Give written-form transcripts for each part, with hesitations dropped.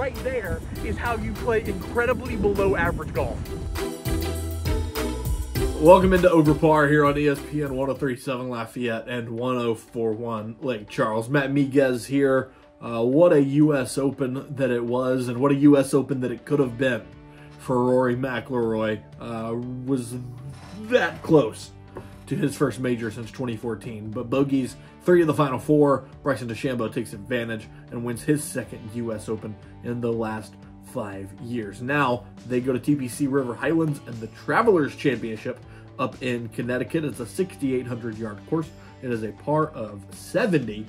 right there is how you play incredibly below average golf. Welcome into Over Par here on ESPN 103.7 Lafayette and 104.1 Lake Charles. Matt Miguez here. What a U.S. Open that it was, and what a U.S. Open that it could have been for Rory McIlroy. Was that close to his first major since 2014, but bogeys 3 of the final 4. Bryson Dechambeau takes advantage and wins his second U.S. Open in the last 5 years. Now they go to TPC River Highlands and the Travelers Championship up in Connecticut. It's a 6,800-yard course. It is a par of 70.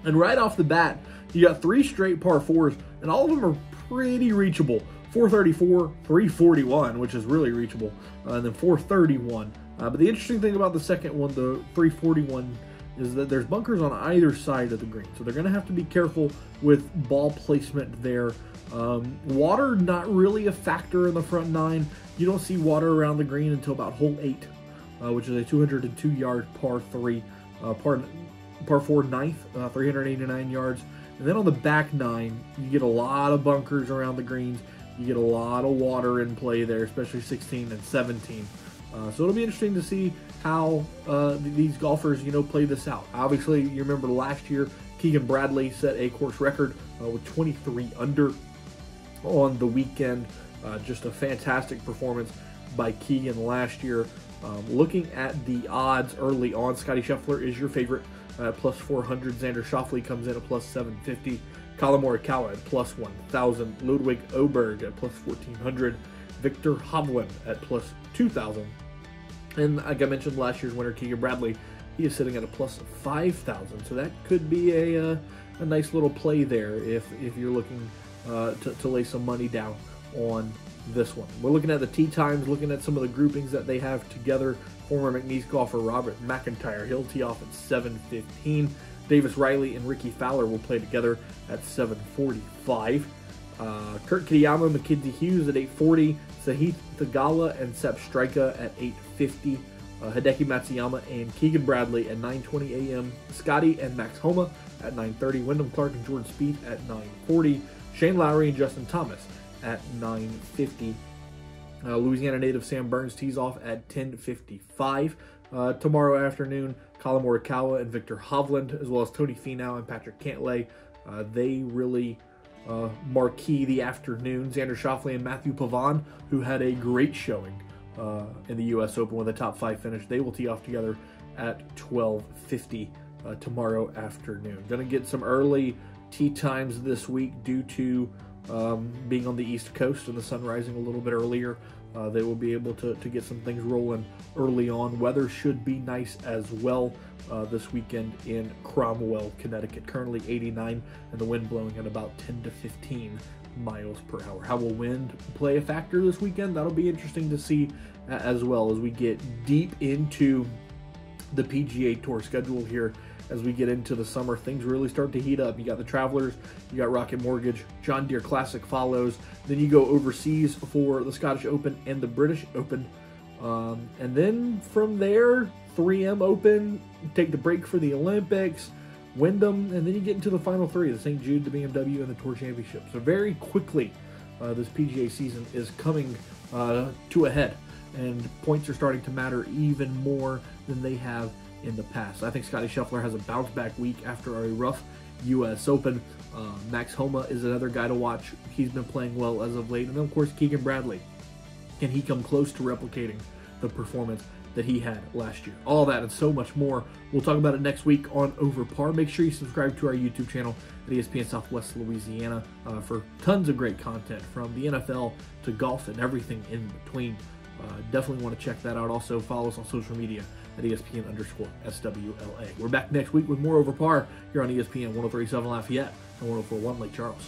And right off the bat, you got 3 straight par 4s, and all of them are pretty reachable. 434, 341, which is really reachable, and then 431. But the interesting thing about the second one, the 341, is that there's bunkers on either side of the green. So they're going to have to be careful with ball placement there. Water, not really a factor in the front 9. You don't see water around the green until about hole 8, which is a 202-yard par 3, par 4 ninth, 389 yards. And then on the back 9, you get a lot of bunkers around the greens. You get a lot of water in play there, especially 16 and 17. So it'll be interesting to see how these golfers, play this out. Obviously, you remember last year, Keegan Bradley set a course record with 23 under on the weekend. Just a fantastic performance by Keegan last year. Looking at the odds early on, Scottie Scheffler is your favorite at plus 400. Xander Schauffele comes in at plus 750. Collin Morikawa at plus 1,000. Ludwig Oberg at plus 1,400. Victor Hovland at plus 2,000. And like I mentioned, last year's winner, Keegan Bradley, he is sitting at a plus 5,000. So that could be a nice little play there if you're looking to lay some money down on this one. We're looking at the tee times, looking at some of the groupings that they have together. Former McNeese golfer Robert McIntyre, he'll tee off at 7:15. Davis Riley and Ricky Fowler will play together at 7:45. Kurt Kitayama, Mackenzie Hughes at 8:40. Sahith Theegala and Sepp Straka at 8:50. Hideki Matsuyama and Keegan Bradley at 9:20 a.m. Scotty and Max Homa at 9:30. Wyndham Clark and Jordan Spieth at 9:40. Shane Lowry and Justin Thomas at 9:50. Louisiana native Sam Burns tees off at 10:55. Tomorrow afternoon, Collin Morikawa and Victor Hovland, as well as Tony Finau and Patrick Cantlay, they really marquee the afternoon. Xander Schauffele and Matthew Pavon, who had a great showing in the U.S. Open with a top 5 finish, they will tee off together at 12:50 tomorrow afternoon. Going to get some early tee times this week due to being on the East Coast and the sun rising a little bit earlier. They will be able to get some things rolling early on. Weather should be nice as well this weekend in Cromwell, Connecticut. Currently 89 and the wind blowing at about 10 to 15 miles per hour. How will wind play a factor this weekend? That'll be interesting to see as well as we get deep into the PGA Tour schedule here. As we get into the summer, things really start to heat up. You got the Travelers, you got Rocket Mortgage, John Deere Classic follows. Then you go overseas for the Scottish Open and the British Open. And then from there, 3M Open, take the break for the Olympics, Wyndham, and then you get into the final 3, the St. Jude, the BMW, and the Tour Championship. So very quickly, this PGA season is coming to a head, and points are starting to matter even more than they have in the past. I think Scottie Scheffler has a bounce back week after a rough U.S. Open. Max Homa is another guy to watch. He's been playing well as of late. And then, of course, Keegan Bradley. Can he come close to replicating the performance that he had last year? All that and so much more. We'll talk about it next week on Over Par. Make sure you subscribe to our YouTube channel at ESPN Southwest Louisiana for tons of great content from the NFL to golf and everything in between. Definitely want to check that out. Also, follow us on social media at ESPN_SWLA. We're back next week with more Over Par here on ESPN 103.7 Lafayette and 104.1 Lake Charles.